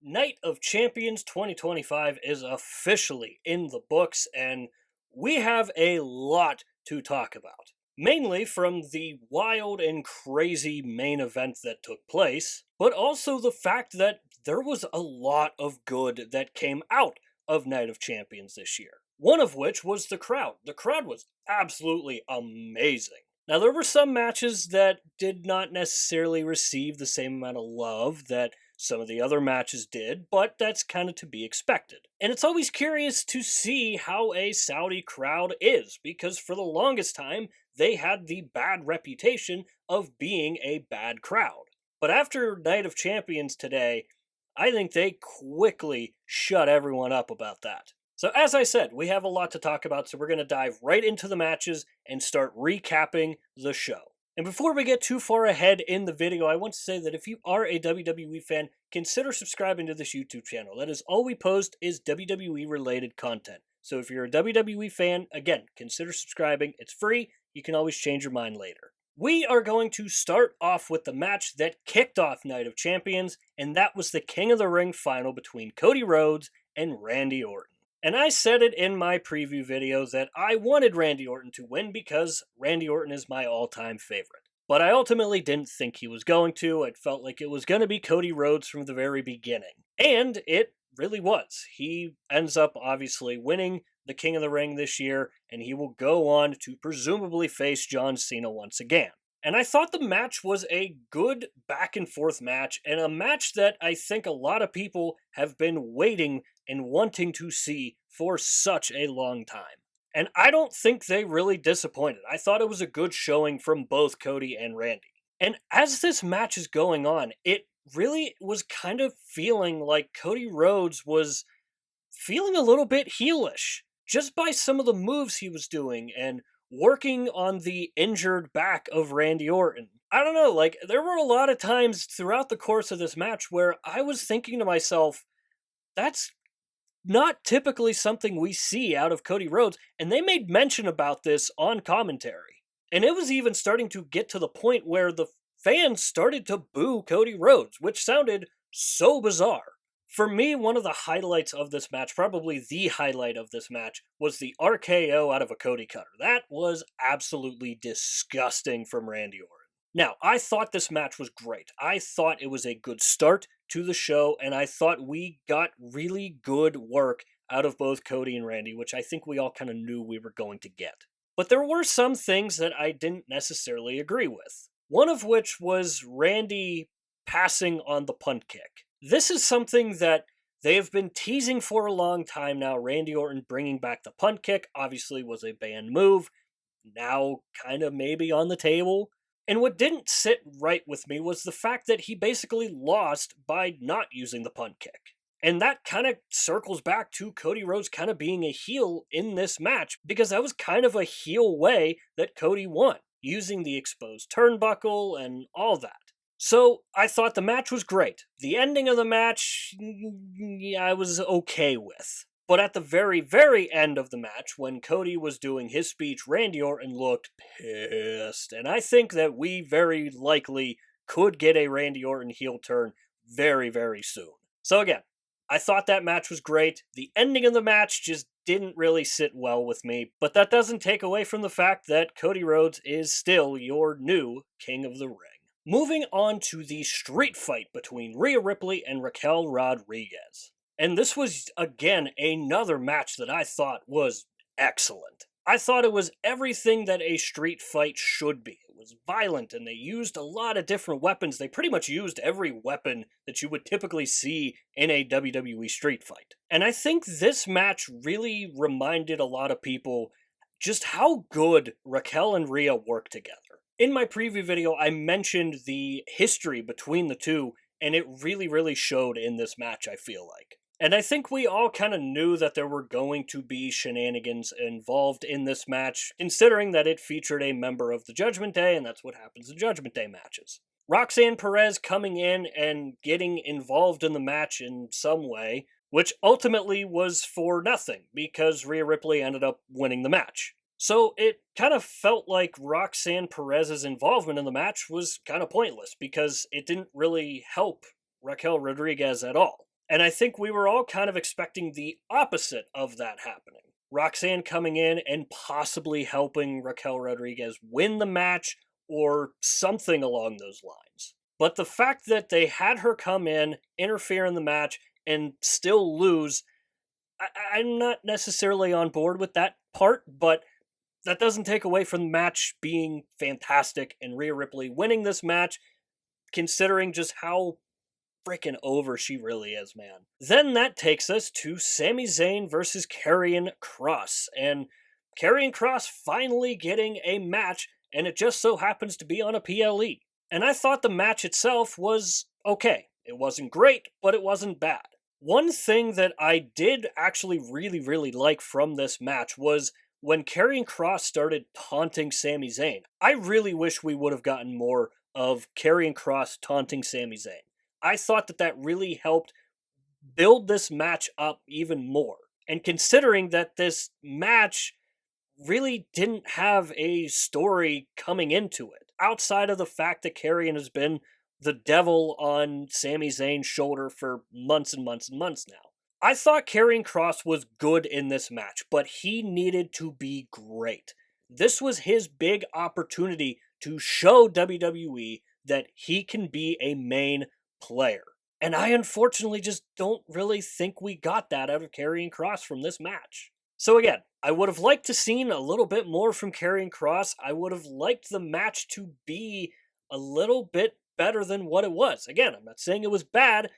Night of Champions 2025 is officially in the books, and we have a lot to talk about. Mainly from the wild and crazy main event that took place, but also the fact that there was a lot of good that came out of Night of Champions this year. One of which was the crowd. The crowd was absolutely amazing. Now, there were some matches that did not necessarily receive the same amount of love that some of the other matches did, but that's kind of to be expected. And it's always curious to see how a Saudi crowd is, because for the longest time, they had the bad reputation of being a bad crowd. But after Night of Champions today, I think they quickly shut everyone up about that. So, as I said, we have a lot to talk about, so we're going to dive right into the matches and start recapping the show. And before we get too far ahead in the video, I want to say that if you are a WWE fan, consider subscribing to this YouTube channel. That is all we post is WWE related content. So if you're a WWE fan, again, consider subscribing. It's free. You can always change your mind later. We are going to start off with the match that kicked off Night of Champions, and that was the King of the Ring final between Cody Rhodes and Randy Orton. And I said it in my preview video that I wanted Randy Orton to win because Randy Orton is my all-time favorite. But I ultimately didn't think he was going to. It felt like it was going to be Cody Rhodes from the very beginning. And it really was. He ends up obviously winning the King of the Ring this year, and he will go on to presumably face John Cena once again. And I thought the match was a good back and forth match, and a match that I think a lot of people have been waiting and wanting to see for such a long time. And I don't think they really disappointed. I thought it was a good showing from both Cody and Randy. And as this match is going on, it really was kind of feeling like Cody Rhodes was feeling a little bit heelish just by some of the moves he was doing and working on the injured back of Randy Orton. I don't know, like, there were a lot of times throughout the course of this match where I was thinking to myself, that's not typically something we see out of Cody Rhodes, and they made mention about this on commentary. And it was even starting to get to the point where the fans started to boo Cody Rhodes, which sounded so bizarre. For me, one of the highlights of this match, probably the highlight of this match, was the RKO out of a Cody Cutter. That was absolutely disgusting from Randy Orton. Now, I thought this match was great. I thought it was a good start to the show, and I thought we got really good work out of both Cody and Randy, which I think we all kind of knew we were going to get. But there were some things that I didn't necessarily agree with. One of which was Randy passing on the punt kick. This is something that they have been teasing for a long time now. Randy Orton bringing back the punt kick obviously was a banned move. Now, kind of maybe on the table. And what didn't sit right with me was the fact that he basically lost by not using the punt kick. And that kind of circles back to Cody Rhodes kind of being a heel in this match, because that was kind of a heel way that Cody won, using the exposed turnbuckle and all that. So I thought the match was great. The ending of the match, I was okay with. But at the very, very end of the match, when Cody was doing his speech, Randy Orton looked pissed. And I think that we very likely could get a Randy Orton heel turn very, very soon. So again, I thought that match was great. The ending of the match just didn't really sit well with me, but that doesn't take away from the fact that Cody Rhodes is still your new King of the Ring. Moving on to the street fight between Rhea Ripley and Raquel Rodriguez. And this was, again, another match that I thought was excellent. I thought it was everything that a street fight should be. It was violent, and they used a lot of different weapons. They pretty much used every weapon that you would typically see in a WWE street fight. And I think this match really reminded a lot of people just how good Raquel and Rhea work together. In my preview video, I mentioned the history between the two, and it really, really showed in this match, I feel like. And I think we all kind of knew that there were going to be shenanigans involved in this match, considering that it featured a member of the Judgment Day, and that's what happens in Judgment Day matches. Roxanne Perez coming in and getting involved in the match in some way, which ultimately was for nothing, because Rhea Ripley ended up winning the match. So it kind of felt like Roxanne Perez's involvement in the match was kind of pointless, because it didn't really help Raquel Rodriguez at all. And I think we were all kind of expecting the opposite of that happening. Roxanne coming in and possibly helping Raquel Rodriguez win the match or something along those lines. But the fact that they had her come in, interfere in the match, and still lose, I'm not necessarily on board with that part, but that doesn't take away from the match being fantastic and Rhea Ripley winning this match, considering just how freaking over she really is, man. Then that takes us to Sami Zayn versus Karrion Kross, and Karrion Kross finally getting a match, and it just so happens to be on a PLE. And I thought the match itself was okay. It wasn't great, but it wasn't bad. One thing that I did actually really like from this match was when Karrion Kross started taunting Sami Zayn. I really wish we would have gotten more of Karrion Kross taunting Sami Zayn. I thought that that really helped build this match up even more. And considering that this match really didn't have a story coming into it, outside of the fact that Karrion has been the devil on Sami Zayn's shoulder for months and months and months now. I thought Karrion Kross was good in this match, but he needed to be great. This was his big opportunity to show WWE that he can be a main player. And I unfortunately just don't really think we got that out of Karrion Kross from this match. So again, I would have liked to seen a little bit more from Karrion Kross. I would have liked the match to be a little bit better than what it was. Again, I'm not saying it was bad,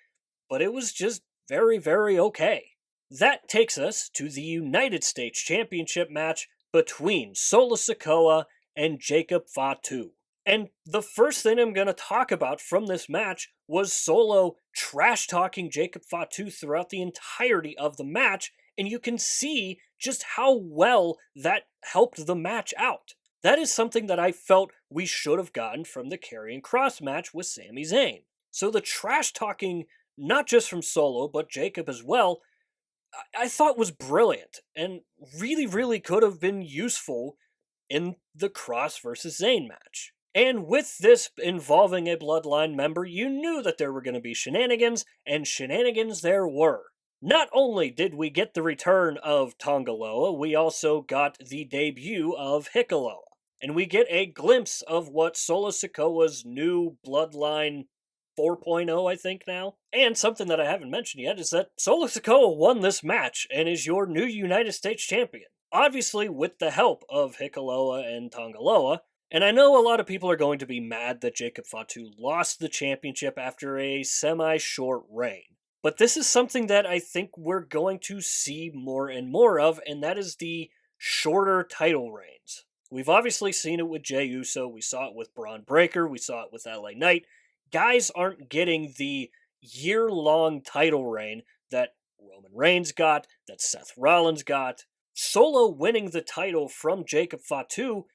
but it was just very okay. That takes us to the United States Championship match between Solo Sikoa and Jacob Fatu. And the first thing I'm going to talk about from this match was Solo trash talking Jacob Fatu throughout the entirety of the match, and you can see just how well that helped the match out. That is something that I felt we should have gotten from the Karrion Kross match with Sami Zayn. So the trash talking, not just from Solo, but Jacob as well, I thought was brilliant and really could have been useful in the Kross versus Zayn match. And with this involving a Bloodline member, you knew that there were going to be shenanigans, and shenanigans there were. Not only did we get the return of Tonga Loa, we also got the debut of Hikaloa. And we get a glimpse of what Solo Sikoa's new Bloodline 4.0, I think now. And something that I haven't mentioned yet is that Solo Sikoa won this match and is your new United States champion. Obviously with the help of Hikaloa and Tonga Loa. And I know a lot of people are going to be mad that Jacob Fatu lost the championship after a semi-short reign. But this is something that I think we're going to see more and more of, and that is the shorter title reigns. We've obviously seen it with Jey Uso, we saw it with Braun Breaker, we saw it with LA Knight. Guys aren't getting the year-long title reign that Roman Reigns got, that Seth Rollins got. Solo winning the title from Jacob Fatu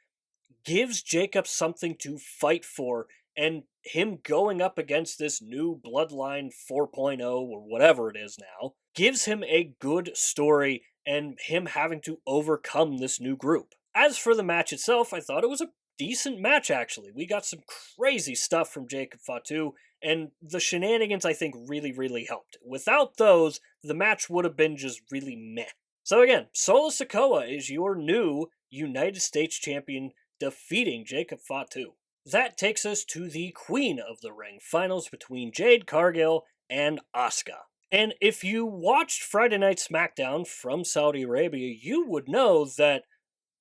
gives Jacob something to fight for, and him going up against this new Bloodline 4.0 or whatever it is now gives him a good story and him having to overcome this new group. As for the match itself, I thought it was a decent match actually. We got some crazy stuff from Jacob Fatu, and the shenanigans I think really helped. Without those, the match would have been just really meh. So again, Solo Sikoa is your new United States champion, defeating Jacob Fatu. That takes us to the Queen of the Ring finals between Jade Cargill and Asuka. And if you watched Friday Night SmackDown from Saudi Arabia, you would know that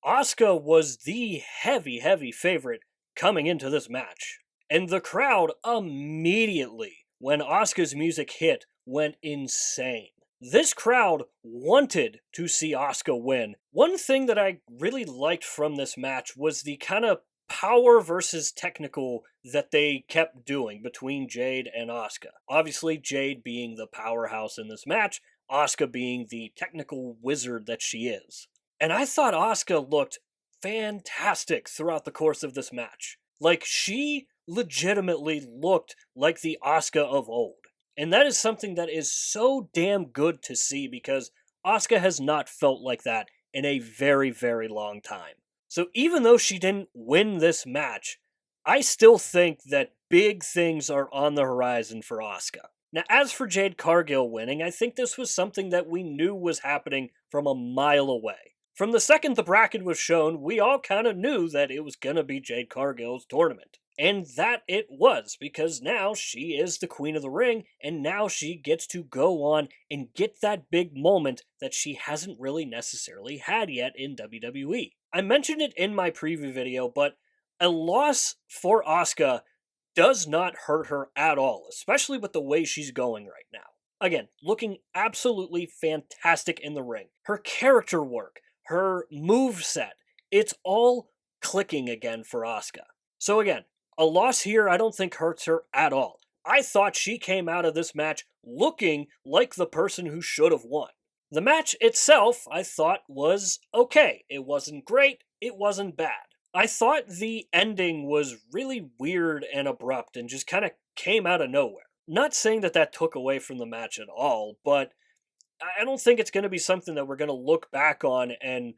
Asuka was the heavy favorite coming into this match. And the crowd immediately, when Asuka's music hit, went insane. This crowd wanted to see Asuka win. One thing that I really liked from this match was the kind of power versus technical that they kept doing between Jade and Asuka. Obviously, Jade being the powerhouse in this match, Asuka being the technical wizard that she is. And I thought Asuka looked fantastic throughout the course of this match. Like, she legitimately looked like the Asuka of old. And that is something that is so damn good to see because Asuka has not felt like that in a very long time. So even though she didn't win this match, I still think that big things are on the horizon for Asuka. Now, as for Jade Cargill winning, I think this was something that we knew was happening from a mile away. From the second the bracket was shown, we all kind of knew that it was going to be Jade Cargill's tournament. And that it was, because now she is the Queen of the Ring, and now she gets to go on and get that big moment that she hasn't really necessarily had yet in WWE. I mentioned it in my preview video, but a loss for Asuka does not hurt her at all, especially with the way she's going right now. Again, looking absolutely fantastic in the ring. Her character work, her move set, it's all clicking again for Asuka. So again, a loss here I don't think hurts her at all. I thought she came out of this match looking like the person who should have won. The match itself, I thought, was okay. It wasn't great, it wasn't bad. I thought the ending was really weird and abrupt and just kind of came out of nowhere. Not saying that that took away from the match at all, but I don't think it's going to be something that we're going to look back on and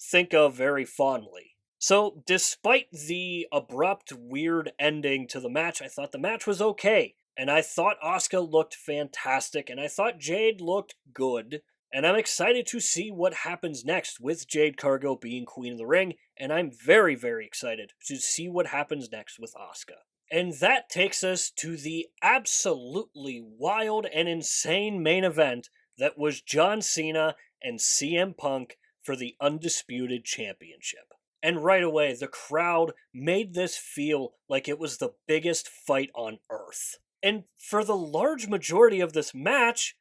think of very fondly. So, despite the abrupt, weird ending to the match, I thought the match was okay. And I thought Asuka looked fantastic, and I thought Jade looked good. And I'm excited to see what happens next with Jade Cargill being Queen of the Ring, and I'm very, very excited to see what happens next with Asuka. And that takes us to the absolutely wild and insane main event that was John Cena and CM Punk for the Undisputed Championship. And right away, the crowd made this feel like it was the biggest fight on earth. And for the large majority of this match,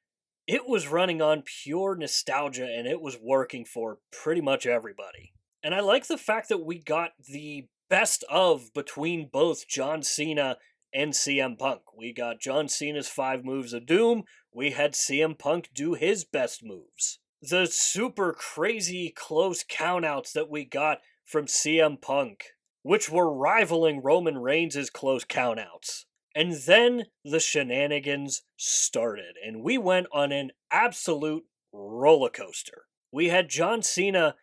it was running on pure nostalgia and it was working for pretty much everybody. And I like the fact that we got the best of between both John Cena and CM Punk. We got John Cena's 5 moves of doom, we had CM Punk do his best moves. The super crazy close countouts that we got from CM Punk, which were rivaling Roman Reigns' close countouts. And then the shenanigans started, and we went on an absolute roller coaster. We had John Cena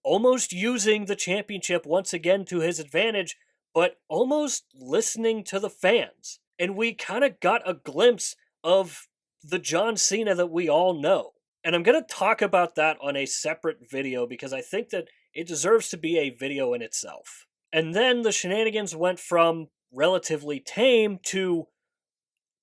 almost using the championship once again to his advantage, but almost listening to the fans. And we kind of got a glimpse of the John Cena that we all know. And I'm going to talk about that on a separate video because I think that it deserves to be a video in itself. And then the shenanigans went from relatively tame to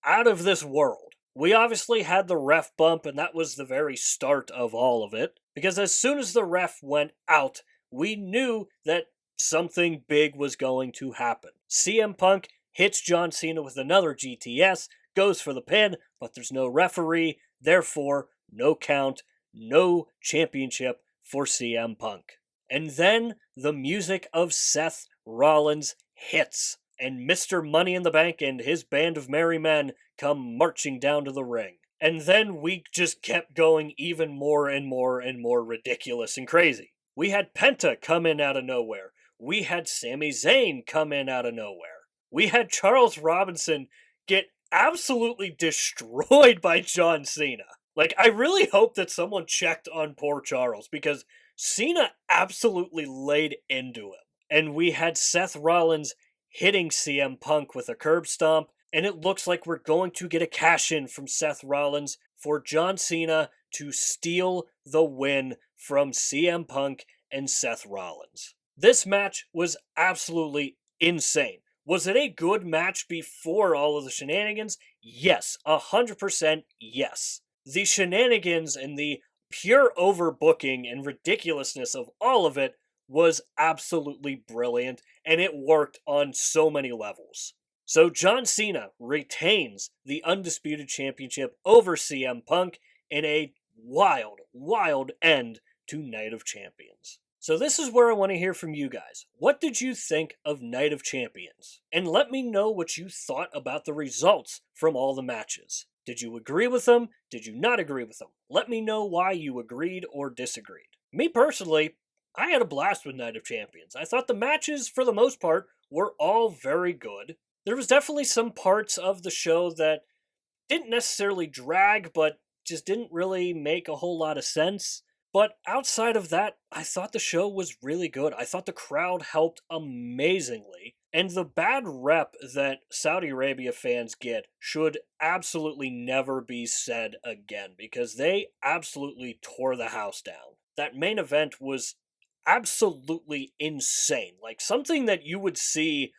out of this world. We obviously had the ref bump, and that was the very start of all of it, because as soon as the ref went out, we knew that something big was going to happen. CM Punk hits John Cena with another GTS, goes for the pin, but there's no referee, therefore, no count, no championship for CM Punk. And then the music of Seth Rollins hits, and Mr. Money in the Bank and his band of merry men come marching down to the ring. And then we just kept going even more and more and more ridiculous and crazy. We had Penta come in out of nowhere. We had Sami Zayn come in out of nowhere. We had Charles Robinson get absolutely destroyed by John Cena. Like, I really hope that someone checked on poor Charles because Cena absolutely laid into him. And we had Seth Rollins hitting CM Punk with a curb stomp, and it looks like we're going to get a cash-in from Seth Rollins for John Cena to steal the win from CM Punk and Seth Rollins. This match was absolutely insane. Was it a good match before all of the shenanigans? Yes, 100% yes. The shenanigans and the pure overbooking and ridiculousness of all of it was absolutely brilliant, and it worked on so many levels. So John Cena retains the Undisputed Championship over CM Punk in a wild, wild end to Night of Champions. So this is where I want to hear from you guys. What did you think of Night of Champions? And let me know what you thought about the results from all the matches. Did you agree with them? Did you not agree with them? Let me know why you agreed or disagreed. Me personally, I had a blast with Night of Champions. I thought the matches, for the most part, were all very good. There was definitely some parts of the show that didn't necessarily drag, but just didn't really make a whole lot of sense. But outside of that, I thought the show was really good. I thought the crowd helped amazingly. And the bad rep that Saudi Arabia fans get should absolutely never be said again because they absolutely tore the house down. That main event was absolutely insane. Like something that you would see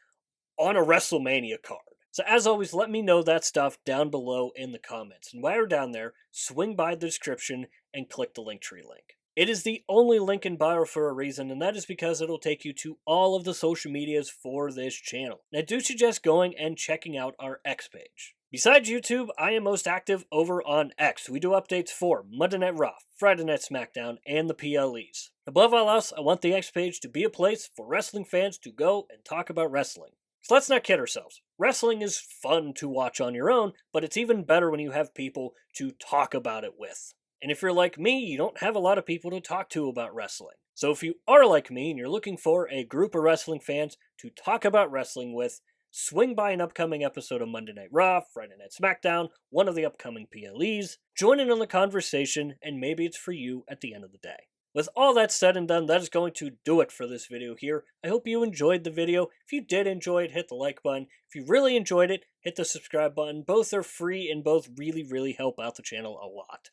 on a WrestleMania card. So, as always, let me know that stuff down below in the comments. And while you're down there, swing by the description and click the Linktree link. It is the only link in bio for a reason, and that is because it'll take you to all of the social medias for this channel. And I do suggest going and checking out our X page. Besides YouTube, I am most active over on X. We do updates for Monday Night Raw, Friday Night SmackDown, and the PLEs. Above all else, I want the X page to be a place for wrestling fans to go and talk about wrestling. So let's not kid ourselves. Wrestling is fun to watch on your own, but it's even better when you have people to talk about it with. And if you're like me, you don't have a lot of people to talk to about wrestling. So if you are like me and you're looking for a group of wrestling fans to talk about wrestling with, swing by an upcoming episode of Monday Night Raw, Friday Night SmackDown, one of the upcoming PLEs, join in on the conversation, and maybe it's for you at the end of the day. With all that said and done, that is going to do it for this video here. I hope you enjoyed the video. If you did enjoy it, hit the like button. If you really enjoyed it, hit the subscribe button. Both are free and both really help out the channel a lot.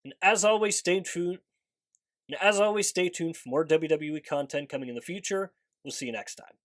And as always, stay tuned. For more WWE content coming in the future. We'll see you next time.